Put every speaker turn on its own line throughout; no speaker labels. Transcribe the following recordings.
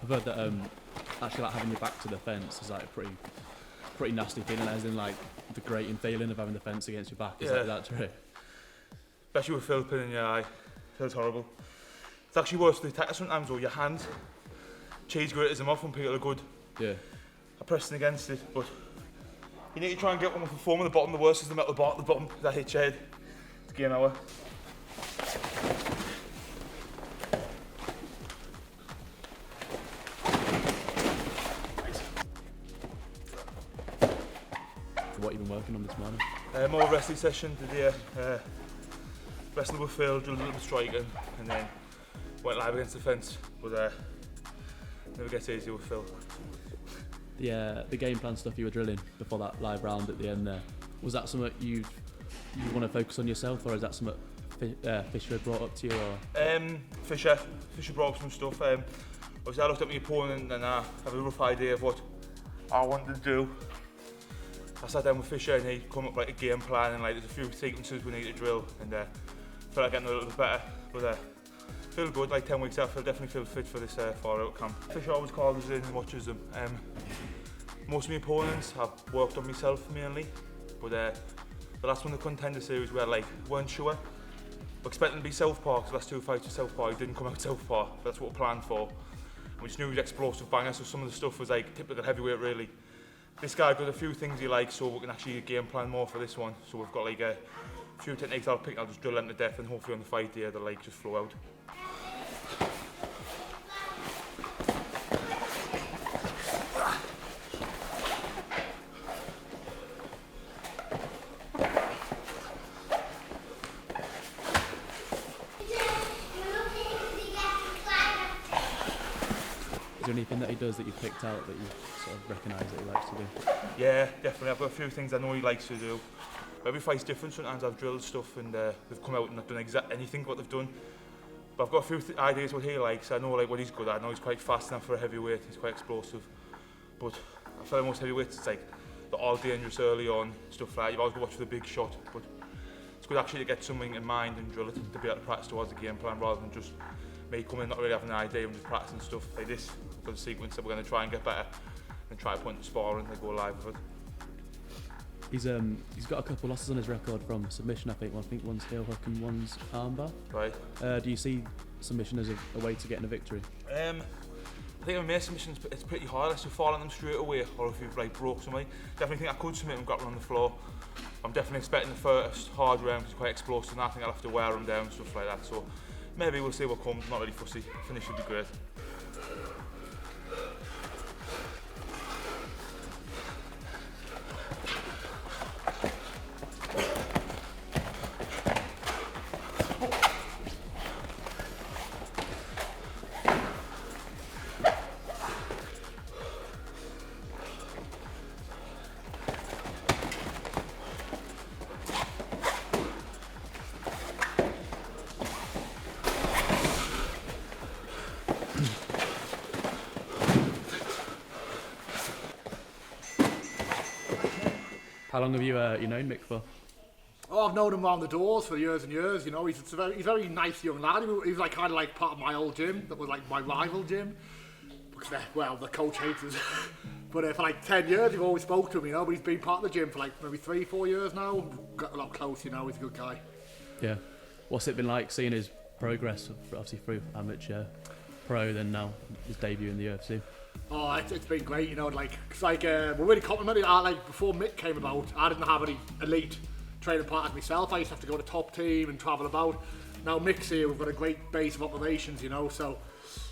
I've heard that actually like having your back to the fence is like a pretty nasty feeling, as in like the grating feeling of having the fence against your back. Is that true?
Especially with Phil pin in your eye, feels horrible. It's actually worse for the attacker sometimes, or your hand. Cheese graters them off when people are good.
Yeah.
I'm pressing against it, but you need to try and get one with the foam on the bottom. The worst is the metal bar at the bottom. That hits your head. It's game hour.
What you've been working on this morning?
More wrestling session today. Wrestled with Phil, did a little bit of striking, and then went live against the fence. But never gets easier with Phil.
The game plan stuff you were drilling before that live round at the end there, was that something you want to focus on yourself, or is that something Fisher had brought up to you? Or?
Fisher brought up some stuff. Obviously I looked at my opponent and I have a rough idea of what I wanted to do. I sat down with Fisher and he come up like a game plan, and like there's a few sequences we need to drill, and felt like getting a little bit better. But feel good, like 10 weeks after, I definitely feel fit for this far out camp. Fisher always calls us in and watches them. Most of my opponents I've worked on myself mainly, but the last one, the Contender Series, where like weren't sure. We're expecting to be Southpaw, because the last two fights were Southpaw, he didn't come out Southpaw, but that's what we planned for. And we just knew he was explosive banger, so some of the stuff was like typical heavyweight really. This guy got a few things he likes, so we can actually game plan more for this one. So we've got like a few techniques I'll pick, I'll just drill them to death, and hopefully on the fight day they'll like just flow out.
Is there anything that he does that you picked out that you sort of recognise that he likes to do?
Yeah, definitely. I've got a few things I know he likes to do. Every fight's different. Sometimes I've drilled stuff and they've come out and not done exactly anything what they've done. But I've got a few ideas what he likes. I know like what he's good at. I know he's quite fast enough for a heavyweight. He's quite explosive. But I feel like most heavyweights, it's like they're all dangerous early on, stuff like that. You've always got to watch for the big shot. But it's good actually to get something in mind and drill it, to be able to practice towards the game plan rather than just me coming not really having an idea and just practicing stuff like this. We've got a sequence that we're going to try and get better and try to put into sparring and go live with it.
He's got a couple losses on his record from submission, I think. Well, I think one's heel hook and one's armbar.
Right.
Do you see submission as a way to getting a victory?
I think with my submissions it's pretty hard unless you fall on them straight away, or if you've like broke somebody. Definitely think I could submit him, got him on the floor. I'm definitely expecting the first hard round because he's quite explosive, and I think I'll have to wear him down, stuff like that. So maybe we'll see what comes. Not really fussy. Finish would be great.
How long have you known Mick for?
Oh, I've known him around the doors for years and years. You know, he's a very nice young lad. He was like kind of like part of my old gym. That was like my rival gym. Because the coach hates us. But for like 10 years, we've always spoke to him. You know, but he's been part of the gym for like maybe 3-4 years now. Got a lot close. You know, he's a good guy.
Yeah. What's it been like seeing his progress, obviously through amateur, pro, then now his debut in the UFC?
Oh, it's been great, you know, we're really complimented. Before Mick came about, I didn't have any elite training partners myself. I used to have to go to top team and travel about. Now Mick's here, we've got a great base of operations, you know, so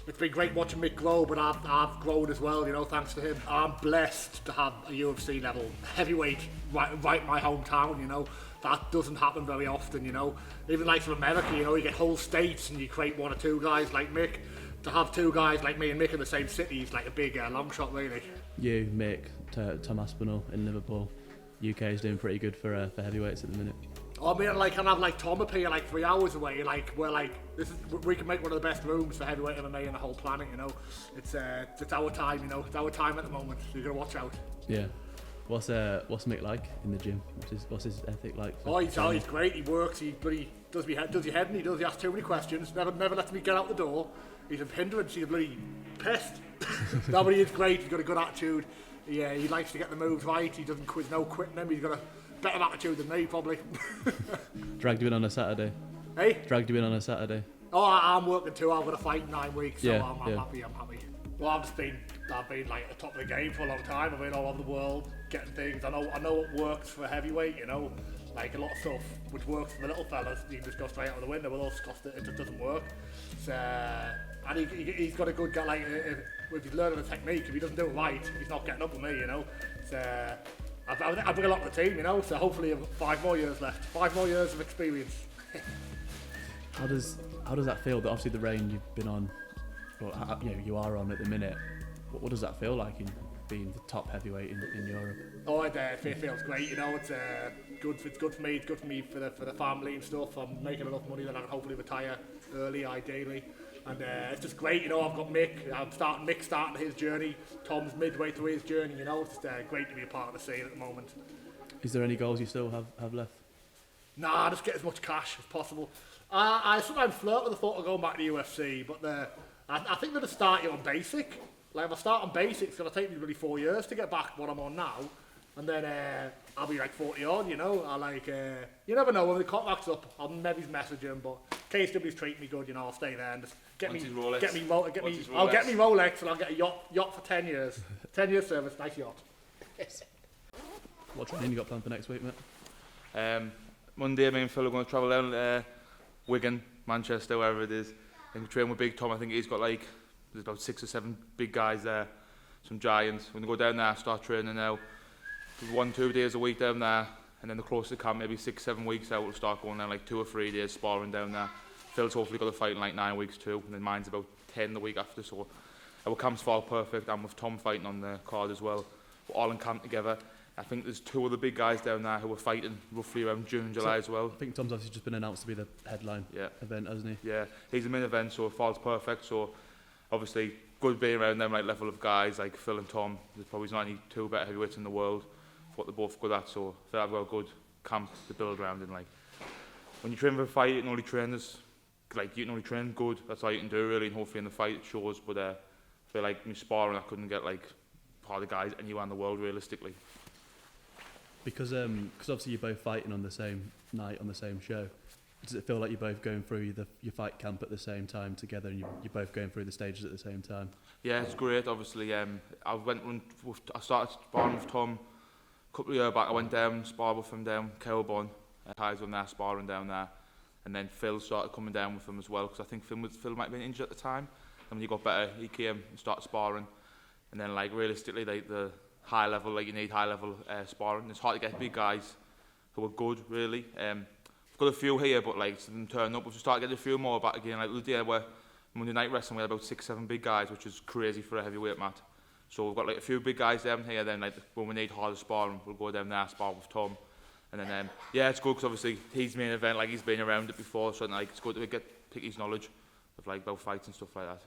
it's been great watching Mick grow, but I've grown as well, you know, thanks to him. I'm blessed to have a UFC level heavyweight right in my hometown, you know. That doesn't happen very often, you know. Even like from America, you know, you get whole states and you create one or two guys like Mick. To have two guys like me and Mick in the same city is like a big long shot, really.
You, Mick, Tom Aspinall in Liverpool. UK is doing pretty good for heavyweights at the minute.
Oh, I mean, like, and I've like Tom up here like 3 hours away. Like, we can make one of the best rooms for heavyweight MMA in the whole planet. You know, it's our time. You know, it's our time at the moment. So you gotta watch out.
Yeah. What's Mick like in the gym? What's his ethic like?
He's great. He works. He bloody does your head and he asks too many questions. Never lets me get out the door. He's a hindrance. He's a bloody pest. No, but he's great. He's got a good attitude. He likes to get the moves right. He doesn't quit, no quitting him. He's got a better attitude than me, probably.
Dragged you in on a Saturday.
Hey?
Dragged you in on a Saturday.
Oh, I'm working too. I've got a fight in 9 weeks, so
Yeah,
I'm happy. I'm happy. Well, I've been like at the top of the game for a long time. I've been all over the world getting things. I know what works for heavyweight. You know, like a lot of stuff which works for the little fellas, you can just go straight out of the window. With us, it just doesn't work. And he's got a good guy. Like if he's learning the technique, if he doesn't do it right, he's not getting up with me. You know, I bring a lot to the team. You know, so hopefully I've got 5 more years left. 5 more years of experience.
How does that feel? That obviously the reign you've been on, or you are on at the minute. What does that feel like in being the top heavyweight in Europe?
Oh, it feels great. You know, it's good. It's good for me. It's good for me for the family and stuff. I'm making enough money that I can hopefully retire early, ideally. And it's just great. You know, I've got Mick. Mick starting his journey. Tom's midway through his journey. You know, it's great to be a part of the scene at the moment.
Is there any goals you still have left?
Nah, just get as much cash as possible. I sometimes flirt with the thought of going back to the UFC, but I think they're to start you on basic. Like if I start on basic, it's going to take me really 4 years to get back what I'm on now, and then I'll be like 40 odd. You know, you never know when the contract's up. I'll maybe message him, but KSW's treating me good. You know, I'll stay there and just get me Rolex, and I'll get a yacht for 10 years. 10 years service, nice yacht.
What training you got planned for next week, mate?
Monday, me and Phil are going to travel down Wigan, Manchester, wherever it is, and train with Big Tom. I think he's got there's about 6 or 7 big guys there, some giants. We're going to go down there, start training now. 1-2 days a week down there, and then the closer to camp, maybe 6-7 weeks out, we'll start going down like 2 or 3 days sparring down there. Phil's hopefully got a fight in like 9 weeks too, and then mine's about 10 the week after, so our camp's fall perfect. I'm with Tom fighting on the card as well. We're all in camp together. I think there's 2 other big guys down there who are fighting roughly around June, July as well.
I think Tom's obviously just been announced to be the headline event, hasn't he?
Yeah, he's the main event, so it falls perfect. So obviously good being around them like level of guys like Phil and Tom. There's probably not any 2 better heavyweights in the world for what they're both good at. So I feel I've got a good camp to build around. And like when you train for a fight, you can only train you can only train good. That's all you can do really, and hopefully in the fight it shows. But I feel like me sparring, I couldn't get like part of the guys anywhere in the world realistically.
Because obviously you're both fighting on the same night on the same show. Does it feel like you're both going through your fight camp at the same time together, and you're both going through the stages at the same time? Yeah,
it's great. Obviously, I started sparring with Tom a couple of years back. I went down, sparred with him down Kelburn, ties on there, sparring down there, and then Phil started coming down with him as well, because I think Phil might have been injured at the time. And when he got better, he came and started sparring, and then like realistically, like the high level, like you need high level sparring. It's hard to get big guys who are good, really. We've got a few here, but like them turn up. We've started getting a few more back again. Like the day where Monday Night Wrestling, we had about 6-7 big guys, which is crazy for a heavyweight mat. So we've got like a few big guys down here. Then like when we need harder sparring, we'll go down there, spar with Tom, and then it's good because obviously he's main event, like he's been around it before, so like it's good to pick his knowledge of like about fights and stuff like that.